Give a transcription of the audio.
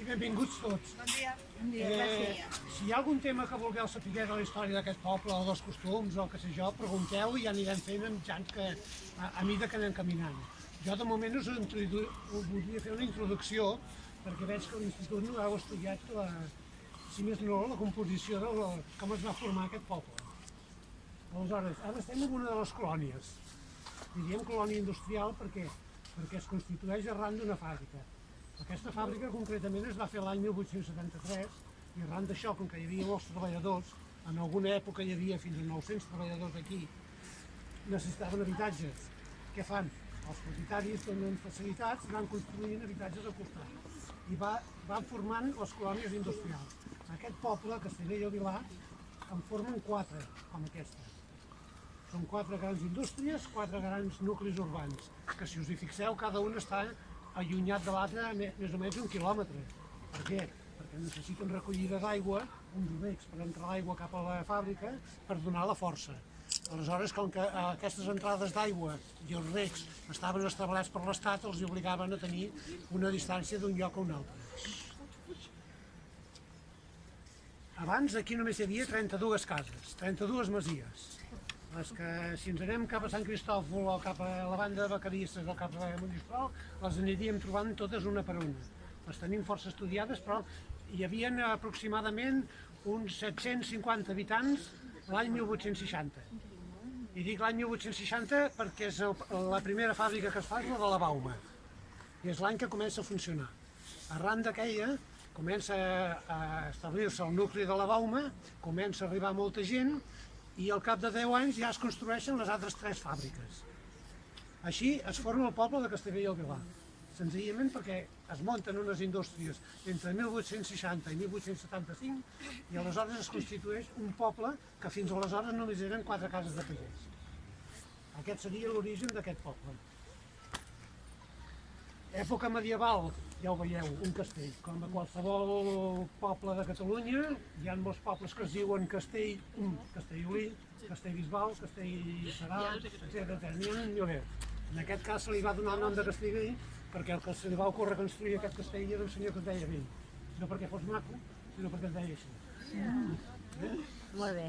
Benvinguts tots. Bon dia. Bon dia, gràcies. Si hi ha algun tema que vulgueu saber de la història d'aquest poble o dels costums o què sé jo, pregunteu i ja anirem fent en mitjans que a mida que anem caminant. Jo de moment us voldria fer una introducció perquè veig que a l'institut no heu estudiat, si més no, la composició de com es va formar aquest poble. Aleshores, ara estem en una de les colònies. Diríem colònia industrial perquè es constitueix arran d'una fàbrica. Aquesta fàbrica concretament es va fer l'any 1873 i arran d'això, com que hi havia molts treballadors, en alguna època hi havia fins a 900 treballadors aquí, necessitaven habitatges. Què fan? Els propietaris donen facilitats, van construint habitatges al costat i van formant les colònies industrials. Aquest poble, Castellbell i el Vilar, en formen 4, com aquesta. Són 4 grans indústries, 4 grans nuclis urbans, que si us hi fixeu, cada un està allunyat de l'altre més o menys 1 quilòmetre. Per què? Perquè necessiten recollida d'aigua, uns recs per entrar l'aigua cap a la fàbrica per donar la força. Aleshores, com que aquestes entrades d'aigua i els recs estaven establerts per l'Estat, els obligaven a tenir una distància d'un lloc a un altre. Abans aquí només hi havia 32 cases, 32 masies. Les que, si ens anem cap a Sant Cristòfol o cap a la banda de Vacarisses o cap a Monistrol, les aniríem trobant totes una per una. Les tenim força estudiades, però hi havia aproximadament uns 750 habitants l'any 1860. I dic l'any 1860 perquè és la primera fàbrica que es fa és la de la Bauma. I és l'any que comença a funcionar. Arran d'aquella comença a establir-se el nucli de la Bauma, comença a arribar molta gent i al cap de 10 anys ja es construeixen les altres 3 fàbriques. Així es forma el poble de Castellbell i el Vilar, senzillament perquè es munten unes indústries entre 1860 i 1875 i aleshores es constitueix un poble que fins aleshores només eren 4 cases de pagès. Aquest seria l'origen d'aquest poble. Època medieval, ja ho veieu, un castell. Com a qualsevol poble de Catalunya, hi ha molts pobles que es diuen Castellolí, Castellbisbal, Castellserà, etc. N'hi ha un miler. En aquest cas se li va donar el nom de Castellbell perquè el que se li va ocórrer construir aquest castell era un senyor que es deia Vell. No perquè fos maco, sinó perquè es deia així. Molt bé.